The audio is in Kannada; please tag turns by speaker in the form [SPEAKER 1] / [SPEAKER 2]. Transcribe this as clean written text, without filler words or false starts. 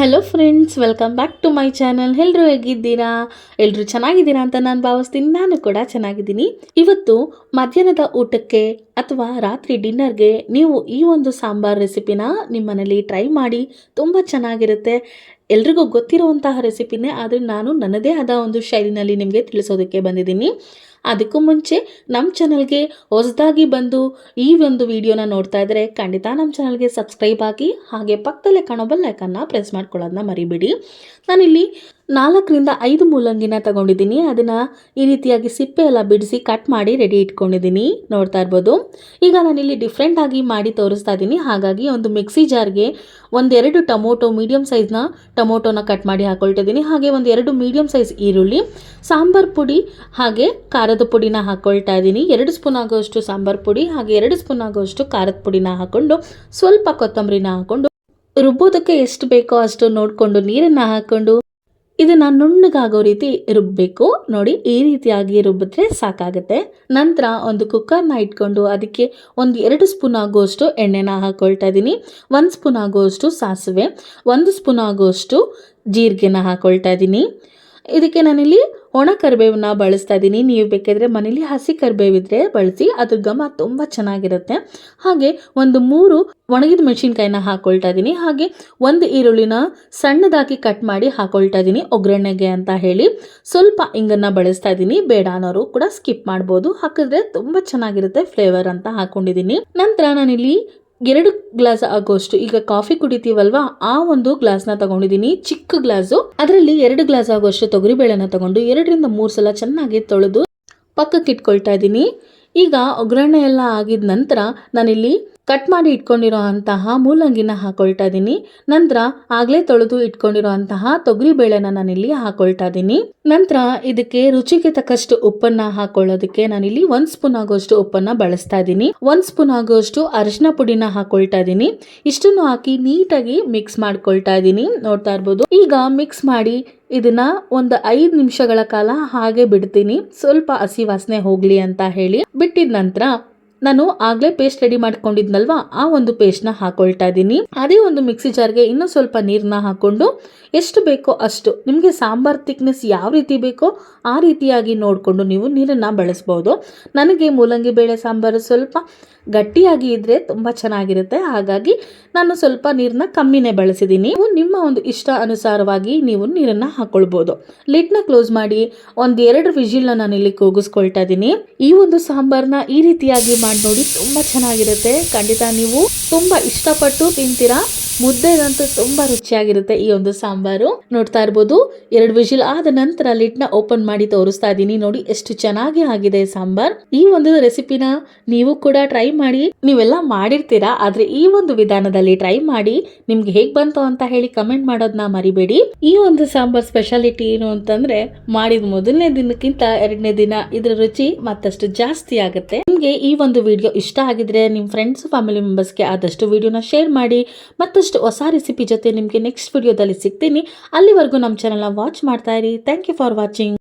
[SPEAKER 1] Hello friends, welcome back to my channel. ಎಲ್ಲರೂ ಹೇಗಿದ್ದೀರಾ? ಎಲ್ಲರೂ ಚೆನ್ನಾಗಿದ್ದೀರಾ ಅಂತ ನಾನು ಭಾವಿಸ್ತೀನಿ. ನಾನು ಕೂಡ ಚೆನ್ನಾಗಿದ್ದೀನಿ. ಇವತ್ತು ಮಧ್ಯಾಹ್ನದ ಊಟಕ್ಕೆ ಅಥವಾ ರಾತ್ರಿ ಡಿನ್ನರ್ಗೆ ನೀವು ಈ ಒಂದು ಸಾಂಬಾರ್ ರೆಸಿಪಿನ ನಿಮ್ಮ ಮನೇಲಿ ಟ್ರೈ ಮಾಡಿ. ತುಂಬ ಚೆನ್ನಾಗಿರುತ್ತೆ. ಎಲ್ರಿಗೂ ಗೊತ್ತಿರುವಂತಹ ರೆಸಿಪಿನೇ, ಆದರೆ ನಾನು ನನ್ನದೇ ಆದ ಒಂದು ಶೈಲಿನಲ್ಲಿ ನಿಮಗೆ ತಿಳಿಸೋದಕ್ಕೆ ಬಂದಿದ್ದೀನಿ. ಅದಕ್ಕೂ ಮುಂಚೆ ನಮ್ಮ ಚಾನಲ್ಗೆ ಹೊಸದಾಗಿ ಬಂದು ಈ ಒಂದು ವಿಡಿಯೋನ ನೋಡ್ತಾ ಇದ್ದರೆ ಖಂಡಿತ ನಮ್ಮ ಚಾನಲ್ಗೆ ಸಬ್ಸ್ಕ್ರೈಬ್ ಆಗಿ, ಹಾಗೆ ಪಕ್ಕದಲ್ಲೇ ಕಾಣೋ ಬೆಲ್ ಐಕನ್ನ ಪ್ರೆಸ್ ಮಾಡ್ಕೊಳ್ಳೋದನ್ನ ಮರಿಬೇಡಿ. ನಾನಿಲ್ಲಿ 4ರಿಂದ 5 ಮೂಲಂಗಿನ ತಗೊಂಡಿದ್ದೀನಿ. ಅದನ್ನು ಈ ರೀತಿಯಾಗಿ ಸಿಪ್ಪೆ ಎಲ್ಲ ಬಿಡಿಸಿ ಕಟ್ ಮಾಡಿ ರೆಡಿ ಇಟ್ಕೊಂಡಿದ್ದೀನಿ. ನೋಡ್ತಾ ಇರ್ಬೋದು. ಈಗ ನಾನಿಲ್ಲಿ ಡಿಫ್ರೆಂಟಾಗಿ ಮಾಡಿ ತೋರಿಸ್ತಾ ಇದ್ದೀನಿ. ಹಾಗಾಗಿ ಒಂದು ಮಿಕ್ಸಿ ಜಾರ್ಗೆ 1-2 ಟೊಮೊಟೊ, ಮೀಡಿಯಮ್ ಸೈಜ್ನ ಟೊಮೊಟೊನ ಕಟ್ ಮಾಡಿ ಹಾಕೊಳ್ತಿದ್ದೀನಿ. ಹಾಗೆ 1-2 ಮೀಡಿಯಮ್ ಸೈಜ್ ಈರುಳ್ಳಿ, ಸಾಂಬಾರ್ ಪುಡಿ ಹಾಗೆ ಖಾರದ ಪುಡಿನ ಹಾಕ್ಕೊಳ್ತಾ ಇದ್ದೀನಿ. 2 ಸ್ಪೂನ್ ಆಗೋಷ್ಟು ಸಾಂಬಾರ್ ಪುಡಿ ಹಾಗೆ 2 ಸ್ಪೂನ್ ಆಗೋಷ್ಟು ಖಾರದ ಪುಡಿನ ಹಾಕ್ಕೊಂಡು, ಸ್ವಲ್ಪ ಕೊತ್ತಂಬರಿನ ಹಾಕ್ಕೊಂಡು, ರುಬ್ಬೋದಕ್ಕೆ ಎಷ್ಟು ಬೇಕೋ ಅಷ್ಟು ನೋಡಿಕೊಂಡು ನೀರನ್ನು ಹಾಕ್ಕೊಂಡು ಇದನ್ನು ನುಣ್ಣಗಾಗೋ ರೀತಿ ರುಬ್ಬಬೇಕು. ನೋಡಿ, ಈ ರೀತಿಯಾಗಿ ರುಬ್ಬಿದ್ರೆ ಸಾಕಾಗುತ್ತೆ. ನಂತರ ಒಂದು ಕುಕ್ಕರ್ನ ಇಟ್ಕೊಂಡು ಅದಕ್ಕೆ 1-2 ಸ್ಪೂನ್ ಆಗುವಷ್ಟು ಎಣ್ಣೆನ ಹಾಕ್ಕೊಳ್ತಾ ಇದ್ದೀನಿ. 1 ಸ್ಪೂನ್ ಆಗುವಷ್ಟು ಸಾಸಿವೆ, 1 ಸ್ಪೂನ್ ಆಗುವಷ್ಟು ಜೀರಿಗೆನ ಹಾಕ್ಕೊಳ್ತಾ ಇದ್ದೀನಿ. ಇದಕ್ಕೆ ನಾನಿಲ್ಲಿ ಒಣ ಕರಿಬೇವನ್ನ ಬಳಸ್ತಾ ಇದ್ದೀನಿ. ನೀವು ಬೇಕಾದರೆ ಮನೇಲಿ ಹಸಿ ಕರಿಬೇವಿದ್ರೆ ಬಳಸಿ, ಅದ್ರ ಘಮ ತುಂಬ ಚೆನ್ನಾಗಿರುತ್ತೆ. ಹಾಗೆ 3 ಒಣಗಿದ ಮೆಣಸಿನ್ಕಾಯಿನ ಹಾಕ್ಕೊಳ್ತಾ ಇದ್ದೀನಿ. ಹಾಗೆ 1 ಈರುಳ್ಳಿನ ಸಣ್ಣದಾಗಿ ಕಟ್ ಮಾಡಿ ಹಾಕ್ಕೊಳ್ತಾ ಇದ್ದೀನಿ ಒಗ್ಗರಣೆಗೆ ಅಂತ ಹೇಳಿ. ಸ್ವಲ್ಪ ಇಂಗನ್ನು ಬಳಸ್ತಾ ಇದ್ದೀನಿ. ಬೇಡ ಅನ್ನೋರು ಕೂಡ ಸ್ಕಿಪ್ ಮಾಡ್ಬೋದು, ಹಾಕಿದ್ರೆ ತುಂಬ ಚೆನ್ನಾಗಿರುತ್ತೆ ಫ್ಲೇವರ್ ಅಂತ ಹಾಕ್ಕೊಂಡಿದ್ದೀನಿ. ನಂತರ ನಾನಿಲ್ಲಿ 2 ಗ್ಲಾಸ್ ಆಗೋಷ್ಟು, ಈಗ ಕಾಫಿ ಕುಡಿತೀವಲ್ವಾ, ಆ ಒಂದು ಗ್ಲಾಸ್ನ ತಗೊಂಡಿದ್ದೀನಿ, ಚಿಕ್ಕ ಗ್ಲಾಸು. ಅದರಲ್ಲಿ 2 ಗ್ಲಾಸ್ ಆಗೋಷ್ಟು ತೊಗರಿಬೇಳೆನ ತಗೊಂಡು 2ರಿಂದ 3 ಸಲ ಚೆನ್ನಾಗಿ ತೊಳೆದು ಪಕ್ಕಕ್ಕೆ ಇಟ್ಕೊಳ್ತಾ ಇದ್ದೀನಿ. ಈಗ ಒಗ್ಗರಣೆ ಎಲ್ಲ ಆಗಿದ ನಂತರ ನಾನಿಲ್ಲಿ ಕಟ್ ಮಾಡಿ ಇಟ್ಕೊಂಡಿರೋ ಅಂತಹ ಮೂಲಂಗಿನ ಹಾಕೊಳ್ತಾ ಇದ್ದೀನಿ. ನಂತರ ಆಗಲೇ ತೊಳೆದು ಇಟ್ಕೊಂಡಿರೋ ಅಂತಹ ತೊಗರಿಬೇಳೆನ ನಾನಿಲ್ಲಿ ಹಾಕೊಳ್ತಾ ಇದ್ದೀನಿ. ನಂತರ ಇದಕ್ಕೆ ರುಚಿಗೆ ತಕ್ಕಷ್ಟು ಉಪ್ಪನ್ನ ಹಾಕೊಳ್ಳೋದಕ್ಕೆ ನಾನಿಲ್ಲಿ 1 ಸ್ಪೂನ್ ಆಗೋಷ್ಟು ಉಪ್ಪನ್ನ ಬಳಸ್ತಾ ಇದ್ದೀನಿ. 1 ಸ್ಪೂನ್ ಆಗೋಷ್ಟು ಅರಿಶಿನ ಪುಡಿನ ಹಾಕೊಳ್ತಾ ಇದ್ದೀನಿ. ಇಷ್ಟನ್ನು ಹಾಕಿ ನೀಟಾಗಿ ಮಿಕ್ಸ್ ಮಾಡ್ಕೊಳ್ತಾ ಇದ್ದೀನಿ. ನೋಡ್ತಾ ಇರ್ಬೋದು. ಈಗ ಮಿಕ್ಸ್ ಮಾಡಿ ಇದನ್ನ ಒಂದು 5 ನಿಮಿಷಗಳ ಕಾಲ ಹಾಗೆ ಬಿಡ್ತೀನಿ, ಸ್ವಲ್ಪ ಹಸಿ ವಾಸನೆ ಹೋಗ್ಲಿ ಅಂತ ಹೇಳಿ. ಬಿಟ್ಟಿದ ನಂತರ ನಾನು ಆಗಲೇ ಪೇಸ್ಟ್ ರೆಡಿ ಮಾಡ್ಕೊಂಡಿದ್ನಲ್ವಾ, ಆ ಒಂದು ಪೇಸ್ಟ್ನ ಹಾಕೊಳ್ತಾ ಇದ್ದೀನಿ. ಅದೇ ಒಂದು ಮಿಕ್ಸಿ ಜಾರ್ಗೆ ಇನ್ನೂ ಸ್ವಲ್ಪ ನೀರನ್ನ ಹಾಕೊಂಡು, ಎಷ್ಟು ಬೇಕೋ ಅಷ್ಟು, ನಿಮಗೆ ಸಾಂಬಾರ್ ಥಿಕ್ನೆಸ್ ಯಾವ ರೀತಿ ಬೇಕೋ ಆ ರೀತಿಯಾಗಿ ನೋಡಿಕೊಂಡು ನೀವು ನೀರನ್ನು ಬಳಸ್ಬೋದು. ನನಗೆ ಮೂಲಂಗಿ ಬೇಳೆ ಸಾಂಬಾರು ಸ್ವಲ್ಪ ಗಟ್ಟಿಯಾಗಿ ಇದ್ದರೆ ತುಂಬ ಚೆನ್ನಾಗಿರುತ್ತೆ. ಹಾಗಾಗಿ ನಾನು ಸ್ವಲ್ಪ ನೀರನ್ನ ಕಮ್ಮಿನೇ ಬಳಸಿದ್ದೀನಿ. ನೀವು ನಿಮ್ಮ ಒಂದು ಇಷ್ಟ ಅನುಸಾರವಾಗಿ ನೀವು ನೀರನ್ನು ಹಾಕೊಳ್ಬೋದು. ಲಿಡ್ನ ಕ್ಲೋಸ್ ಮಾಡಿ 1-2 ವಿಜಿಲ್ನ ನಾನಿಲ್ಲಿ ಕೂಗಿಸ್ಕೊಳ್ತಾ ಇದ್ದೀನಿ. ಈ ಒಂದು ಸಾಂಬಾರನ್ನ ಈ ರೀತಿಯಾಗಿ ಮಾಡಿ ನೋಡಿ, ತುಂಬ ಚೆನ್ನಾಗಿರುತ್ತೆ. ಖಂಡಿತ ನೀವು ತುಂಬ ಇಷ್ಟಪಟ್ಟು ತಿಂತೀರಾ. ಮುದ್ದೆಗಂತೂ ತುಂಬ ರುಚಿಯಾಗಿರುತ್ತೆ ಈ ಒಂದು ಸಾಂಬಾರು. ನೋಡ್ತಾ ಇರ್ಬೋದು. 2 ವಿಜಿಲ್ ಆದ ನಂತರ ಲಿಡ್ನ ಓಪನ್ ಮಾಡಿ ತೋರಿಸ್ತಾ ಇದ್ದೀನಿ. ನೋಡಿ ಎಷ್ಟು ಚೆನ್ನಾಗಿ ಆಗಿದೆ ಸಾಂಬಾರ್. ಈ ಒಂದು ರೆಸಿಪಿನ ನೀವು ಕೂಡ ಟ್ರೈ ಮಾಡಿ. ನೀವೆಲ್ಲ ಮಾಡಿರ್ತೀರಾ, ಆದ್ರೆ ಈ ಒಂದು ವಿಧಾನದಲ್ಲಿ ಟ್ರೈ ಮಾಡಿ. ನಿಮ್ಗೆ ಹೇಗ್ ಬಂತು ಅಂತ ಹೇಳಿ ಕಮೆಂಟ್ ಮಾಡೋದನ್ನ ಮರಿಬೇಡಿ. ಈ ಒಂದು ಸಾಂಬಾರ್ ಸ್ಪೆಷಾಲಿಟಿ ಏನು ಅಂತಂದ್ರೆ, ಮಾಡಿದ ಮೊದಲನೇ ದಿನಕ್ಕಿಂತ 2ನೇ ದಿನ ಇದ್ರ ರುಚಿ ಮತ್ತಷ್ಟು ಜಾಸ್ತಿ ಆಗುತ್ತೆ. ನಿಮ್ಗೆ ಈ ಒಂದು ವಿಡಿಯೋ ಇಷ್ಟ ಆಗಿದ್ರೆ ನಿಮ್ಮ ಫ್ರೆಂಡ್ಸ್, ಫ್ಯಾಮಿಲಿ ಮೆಂಬರ್ಸ್ಗೆ ಆದಷ್ಟು ವಿಡಿಯೋನ ಶೇರ್ ಮಾಡಿ. ಮತ್ತಷ್ಟು ಹೊಸ ರೆಸಿಪಿ ಜೊತೆ ನಿಮಗೆ ನೆಕ್ಸ್ಟ್ ವಿಡಿಯೋದಲ್ಲಿ ಸಿಗ್ತೀನಿ. ಅಲ್ಲಿವರೆಗೂ ನಮ್ಮ ಚಾನಲ್ನ ವಾಚ್ ಮಾಡ್ತಾ ಇರಿ. Thank you for watching.